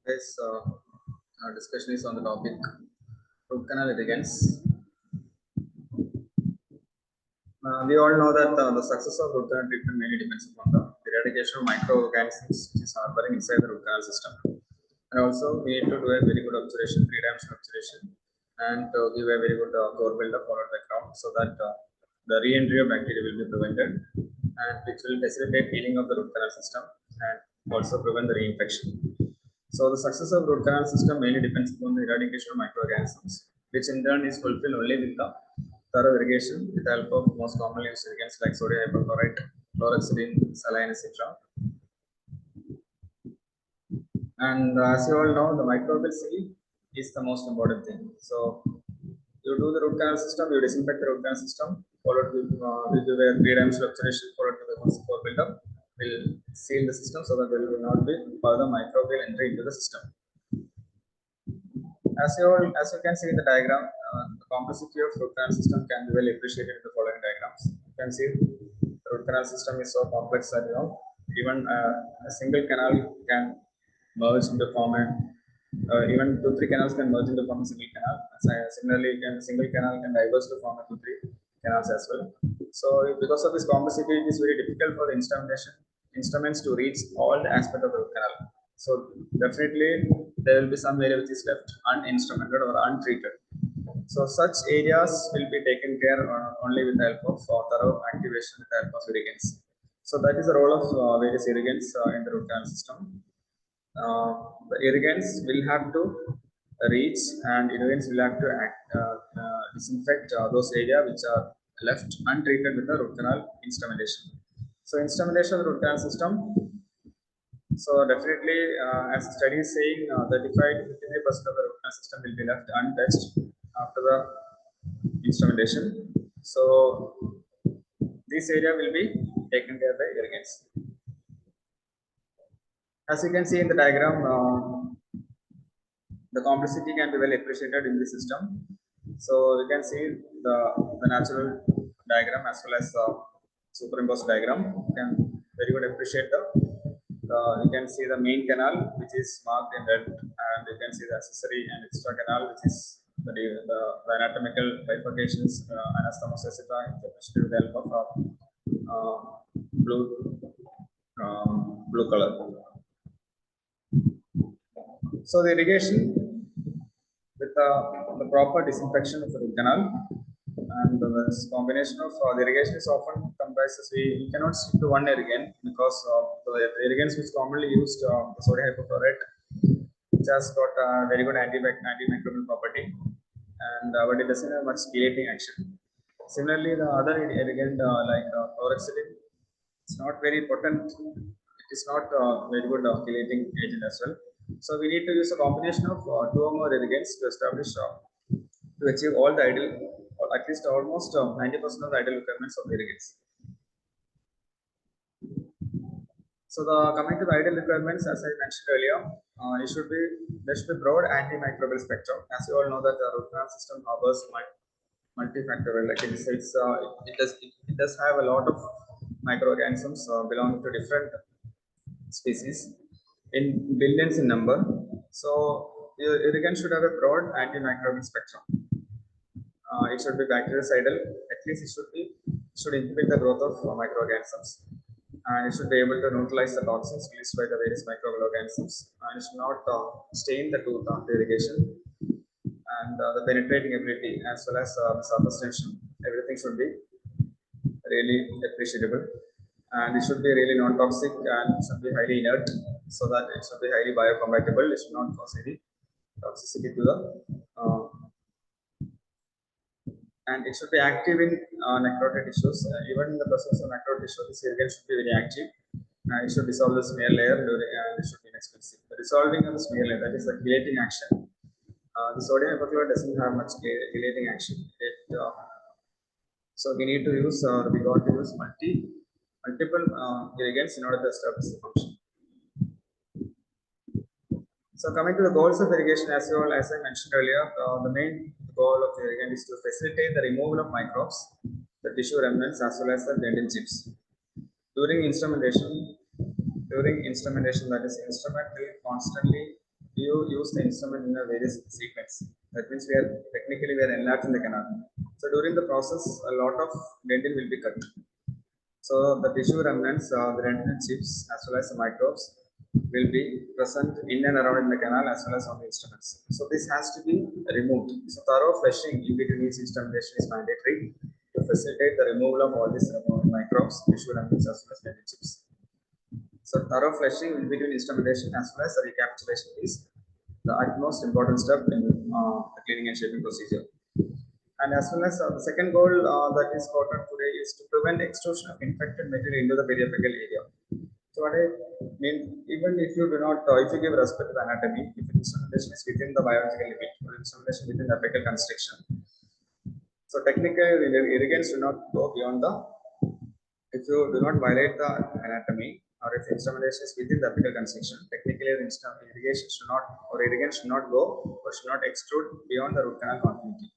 This our discussion is on the topic root canal irrigants. We all know that the success of root canal treatment mainly depends upon the eradication of microorganisms which is harboring inside the root canal system. And also, we need to do a very good observation, three-dimensional observation, and give a very good core buildup followed by ground so that the re-entry of bacteria will be prevented, and which will facilitate healing of the root canal system and also prevent the reinfection. So the success of root canal system mainly depends upon the eradication of microorganisms, which in turn is fulfilled only with the thorough irrigation with the help of most commonly used irrigants like sodium hypochlorite, chlorhexidine, saline, etc. And as you all know, the microbial seal is the most important thing. So you do the root canal system, you disinfect the root canal system, followed with the three-dimensional observation, followed with the core buildup, will seal the system so that there will not be further microbial entry into the system. As you can see in the diagram, the complexity of root canal system can be well appreciated in the following diagrams. You can see the root canal system is so complex that even a single canal can merge into form even two three canals can merge into form a single canal. Similarly, single canal can diverge to form two three canals as well. So because of this complexity, it is very difficult for the instruments to reach all the aspects of the root canal. So definitely there will be some area which is left uninstrumented or untreated. So such areas will be taken care only with the help of thorough activation with the help of irrigants. So that is the role of various irrigants in the root canal system. The irrigants will have to reach and irrigants will have to disinfect those areas which are left untreated with the root canal instrumentation. So instrumentation of the root canal system. So definitely, as the study is saying, 35 to 53% of the root canal system will be left untouched after the instrumentation. So this area will be taken care by irrigants. As you can see in the diagram, the complexity can be well appreciated in the system. So we can see the natural diagram as well as the superimposed diagram. You can very good appreciate you can see the main canal which is marked in red, and you can see the accessory and extra canal which is the anatomical bifurcations, anastomosis, etc. with the help of blue blue color. So the irrigation with the proper disinfection of the root canal, and this combination of the irrigation is often comprises. We cannot stick to one irrigant because the irrigants which commonly used the sodium hypochlorite, which has got a very good antimicrobial property, and but it doesn't have much chelating action. Similarly, the other irrigant like chlorhexidine, it's not very potent. It is not very good chelating agent as well. So we need to use a combination of two or more irrigants to establish to achieve all the ideal, or at least almost 90% of the ideal requirements of irrigants. So coming to the ideal requirements, as I mentioned earlier, there should be broad antimicrobial spectrum. As you all know that the root canal system harbors multifactorial. Like it does have a lot of microorganisms belonging to different species in billions in number. So your irrigant should have a broad antimicrobial spectrum. It should be bactericidal. At least it should inhibit the growth of microorganisms, and it should be able to neutralize the toxins released by the various microbial organisms. And it should not stain the tooth after irrigation, and the penetrating ability as well as the surface tension. Everything should be really appreciable, and it should be really non-toxic and should be highly inert, so that it should be highly biocompatible. It should not cause any toxicity to the and it should be active in necrotic tissues. Even in the presence of necrotic tissue, this irrigant should be very active. It should dissolve the smear layer and it should be inexpensive. The dissolving of the smear layer, that is the chelating action. The sodium hypochlorite doesn't have much chelating action. So we need to use we got to use multiple irrigants in order to establish the function. So coming to the goals of irrigation, as I mentioned earlier, the main goal of the irrigant is to facilitate the removal of microbes, the tissue remnants, as well as the dentin chips. During instrumentation, that is, instrument will constantly you use the instrument in a various sequence. That means we are enlarging the canal. So during the process, a lot of dentin will be cut. So the tissue remnants, the dentin chips as well as the microbes will be present in and around in the canal as well as on the instruments. So this has to be removed. So thorough flushing in between each instrumentation is mandatory to facilitate the removal of all these microbes, tissue remnants as well as dentin chips. So thorough flushing in between instrumentation as well as the recapitulation is the utmost important step in the cleaning and shaping procedure. And as well as the second goal that is important today is to prevent extrusion of infected material into the periapical area. So what I mean, even if you do not, if you give respect to the anatomy, if instrumentation is within the biological limit or instrumentation within the apical constriction, so technically irrigants do not go beyond the, if you do not violate the anatomy or if instrumentation is within the apical constriction, technically the irrigation should not or irrigant should not go or should not extrude beyond the root canal continuity.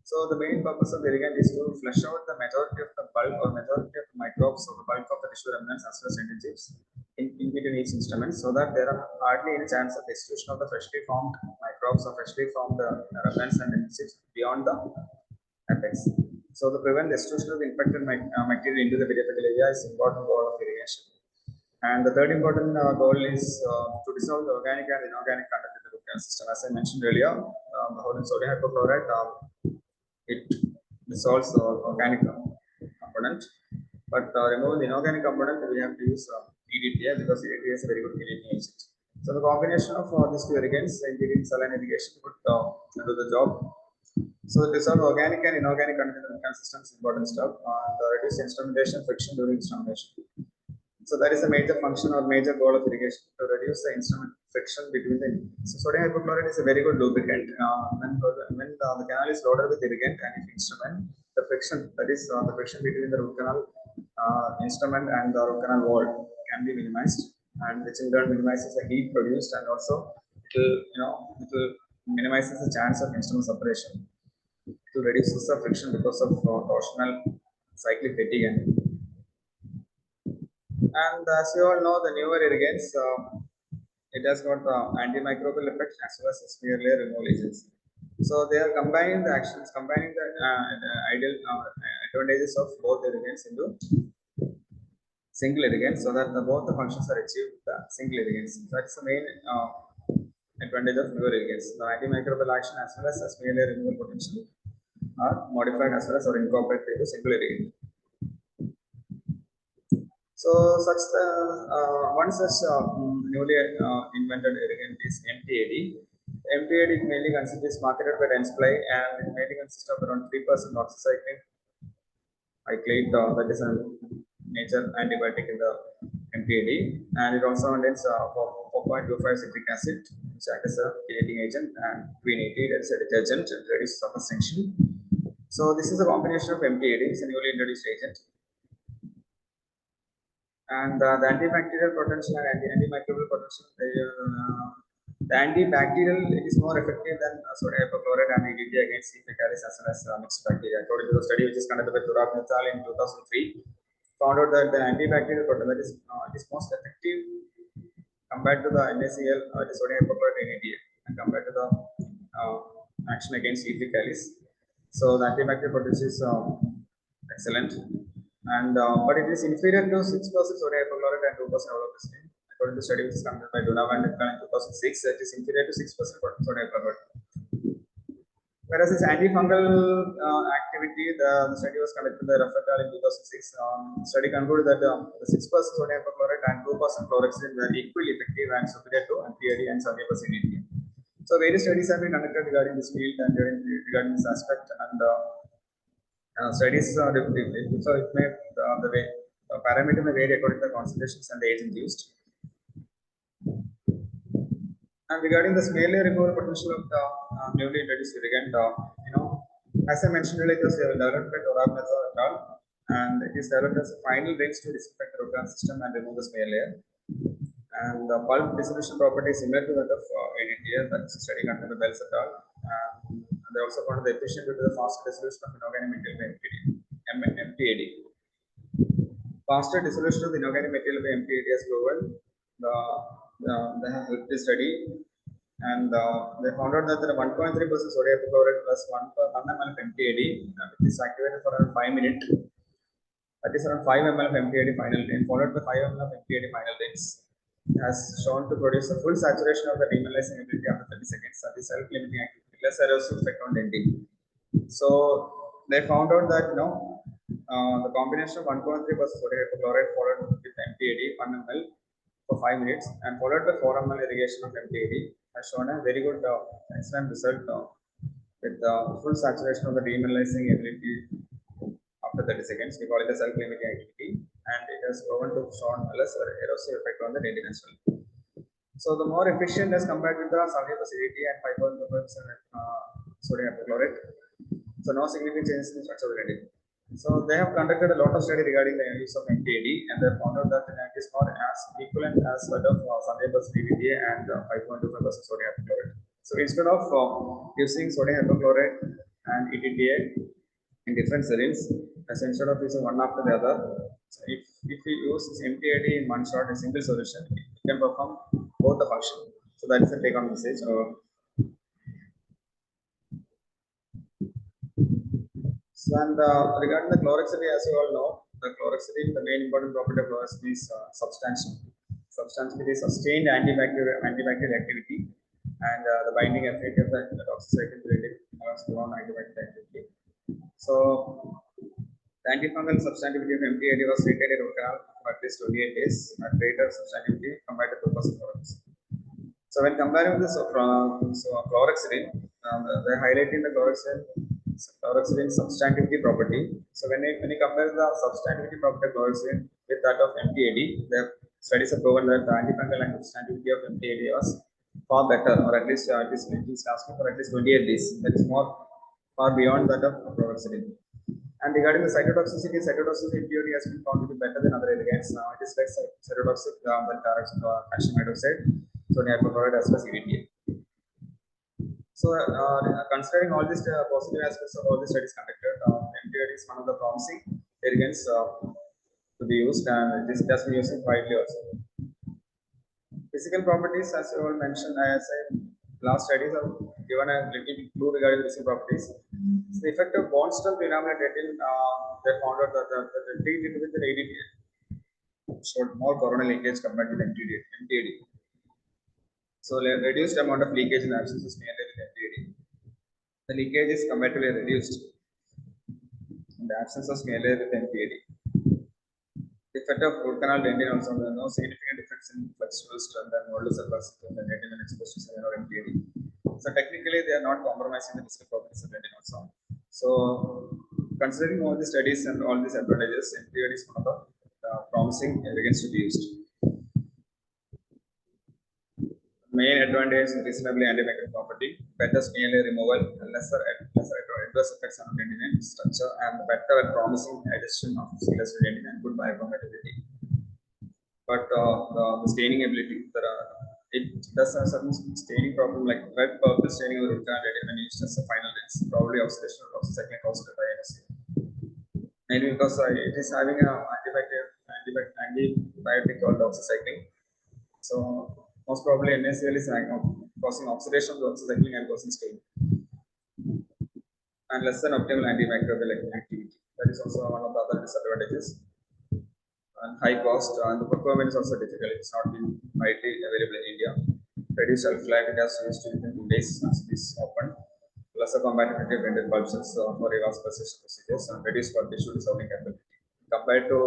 So the main purpose of the irrigant is to flush out the majority of the bulk or majority of the microbes or the bulk of the tissue remnants as well as dentin in between each instrument, so that there are hardly any chance of extrusion of the freshly formed microbes or freshly formed remnants and dentin beyond the apex. So to prevent the extrusion of the infected material into the periapical area is important goal of irrigation. And the third important goal is to dissolve the organic and inorganic content in the root canal system. As I mentioned earlier, the whole sodium hypochlorite it dissolves the organic component, but remove the inorganic component, we have to use EDTA because EDTA is a very good cleaning agent. So the combination of these two irrigants, including saline irrigation, would do the job. So dissolve organic and inorganic content in the system is important stuff, and reduce instrumentation friction during instrumentation. So that is a major function or major goal of irrigation, to reduce the instrument friction between the. So sodium hypochlorite is a very good lubricant. When the canal is loaded with irrigant and if instrument, the friction, that is the friction between the root canal instrument and the root canal wall can be minimized, and which in turn minimizes the heat produced, and also it will minimizes the chance of instrument separation, to reduce the friction because of torsional cyclic fatigue. And as you all know, the newer irrigants, it has got antimicrobial effects as well as smear layer removal agents. So they are combining the actions, combining the ideal advantages of both irrigants into single irrigants, so that both the functions are achieved with the single irrigants. That's the main advantage of newer irrigants. The antimicrobial action as well as the smear layer removal potential are modified as well as or incorporated into single irrigant. So such the one such newly invented irrigant is MTAD. MTAD mainly consists marketed by Densply, and it mainly consists of around 3% oxycycline iclate, that is a major antibiotic in the MTAD, and it also contains 4.25 citric acid, which acts as a chelating agent, and Queen 80, that is a detergent, and reduces surface tension. So this is a combination of MTAD, it's a newly introduced agent. And the antibacterial potential and antimicrobial potential, the antibacterial is more effective than sodium hypochlorite and EDTA against C. faecalis as well as mixed bacteria. According to the study which is conducted by Turab in 2003, found out that the antibacterial potential is most effective compared to the NaCl, sodium hypochlorite and EDTA, and compared to the action against C. faecalis. So the antibacterial potential is excellent. And but it is inferior to 6% sodium hypochlorite and 2% olopectin. According to the study which is conducted by Donovan in 2006, it is inferior to 6% sodium hypochlorite. Whereas its antifungal activity, the study was conducted by Raffaele in 2006. Study concluded that the 6% sodium hypochlorite and 2% chlorhexidine were equally effective and superior to MTAD and 70% EDTA. So various studies have been conducted regarding this field and regarding this aspect, and studies so it may the way parameter may vary according to the concentrations and the agent used. And regarding the smear layer removal potential of the newly introduced irrigant, as I mentioned earlier, it was developed by Torab et al. And it is developed as a final rinse to disinfect the root canal system and remove the smear layer. And the pulp dissolution property is similar to that of ADTA, that is a study conducted by Bells et al. And they also found the efficient due to the faster dissolution of inorganic material by MTAD. Faster dissolution of the inorganic material by MTAD has proven they have helped the study And they found out that the 1.3% sodium hypochlorite plus 1 per 1 ml of MTAD, which is activated for around 5 minutes, that is around 5 ml of MTAD final and followed by 5 ml of MTAD final days, has shown to produce a full saturation of the demineralizing ability after 30 seconds. That is self-limiting activity, less erosive effect on dentin. So they found out that the combination of 1.3% sodium hypochlorite followed with MTAD 1 ml for 5 minutes and followed by 4 ml irrigation of MTAD has shown a very good excellent result with the full saturation of the demineralizing ability after 30 seconds. We call it a self-limiting activity, and it has proven to show a less erosive effect on the dentin as well. So the more efficient as compared with the sulfate acidity and 5.5% sodium hypochlorite. So no significant changes in the structure of the dentin. So they have conducted a lot of study regarding the use of MTAD, and they found out that it is not as equivalent as that of sulfate acidity and 5.25% sodium hypochlorite. So instead of using sodium hypochlorite and ETTA in different settings, as instead of using one after the other, so if we use MTAD in one shot, a single solution, it can perform both the function. So that is the take on message. So and regarding the chlorhexidine, as you all know, the chlorhexidine, the main important property of chlorhexidine is substantial. Substantiality is sustained antibacterial activity, and the binding affinity of the doxycycline related strong antibacterial activity. So the antifungal substantivity of MTAD was retained in root canal for at least 28 days at greater substantivity compared to 2% chlorhexidine. So when comparing this chlorhexidine, they're highlighting the chlorhexidine substantivity property. So when you compare the substantivity property of chlorhexidine with that of MTAD, the studies have proven that the antifungal and substantivity of MTAD was far better, or at least it is lasting for at least 28 days. That is more far beyond that of chlorhexidine. And regarding the cytotoxicity impurity has been found to be better than other irrigants. It is less cytotoxic than calcium hydroxide, sodium hypochlorite as well as EDTA. So, considering all these positive aspects of all the studies conducted, MTAD is one of the promising irrigants to be used, and this has been used widely also. Physical properties, as you all mentioned, as I last studies have given a little clue regarding physical properties. So the effect of bond stem denominator dentin, they found out that the treated with the ADTA showed more coronal linkage compared to MTAD. So reduced amount of leakage in the absence of smear with MTAD. The leakage is comparatively reduced in the absence of smear with MTAD. The effect of root canal dentin also, there is no significant difference in flexural strength and modulus opacity in the dentin when exposed to saline or MTAD. So technically, they are not compromising the physical properties of dentin also. So considering all the studies and all these advantages, MTAD is one of the promising irrigants to be used. Main advantage is reasonably antibacterial property, better smear layer removal, lesser adverse effects on dentin structure, and better and promising addition of sealers to dentin and good biocompatibility. But the staining ability, it does have certain staining problem like red purple staining of the root canal dentin when used as a final lens, probably oxidation of doxycycline caused by NSA. Mainly because it is having an antibiotic called doxycycline. So most probably NaCl is causing oxidation of the doxycycline and causing stain, and less than optimal antibacterial activity. That is also one of the other disadvantages. And high cost, and the procurement is also difficult. It's not been widely available in India. Reduced shelf life, it has used within 2 days as it is opened. Lesser compatibility of rendered pulses for revascularization procedures, and reduced pulp tissue dissolving capability. Compared to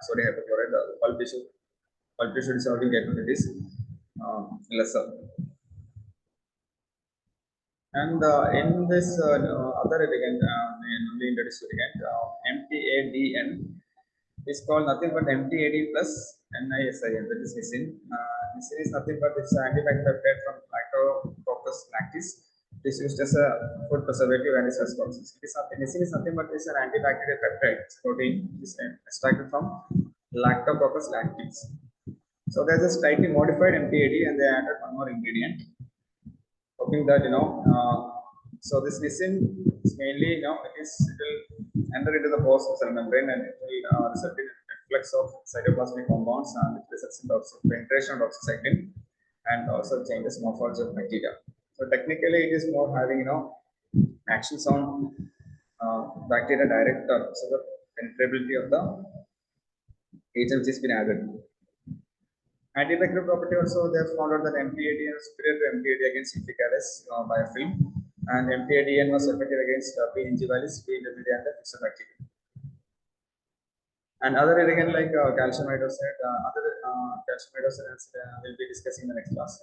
sodium hypochlorite, the pulp tissue dissolving capability is lesser. And in this other irrigant, newly introduced irrigant, MTADN is called nothing but MTAD plus NISIN, that is nisin. Nisin is nothing but it's an antibacterial peptide from Lactococcus lactis. It is used as a food preservative and is toxic. Nisin is nothing but it's an antibacterial peptide. It's protein is extracted from Lactococcus lactis. So there's a slightly modified MTAD, and they added one more ingredient. Hoping that so this nisin is mainly it will enter into the post cell membrane, and it will result in influx of cytoplasmic compounds, and it results in penetration of doxycycline and also changes morphology of bacteria. So technically, it is more having actions on bacteria direct so the penetrability of the agent which is been added. Antibacterial property also they have found out that MPADN is superior to MPAD against Implicaris biofilm, and MPADN was effective against P. ingivalis, P. indefinida, and the Fusobacteria. And other irrigant like calcium hydroxide, other calcium hydroxide we'll be discussing in the next class.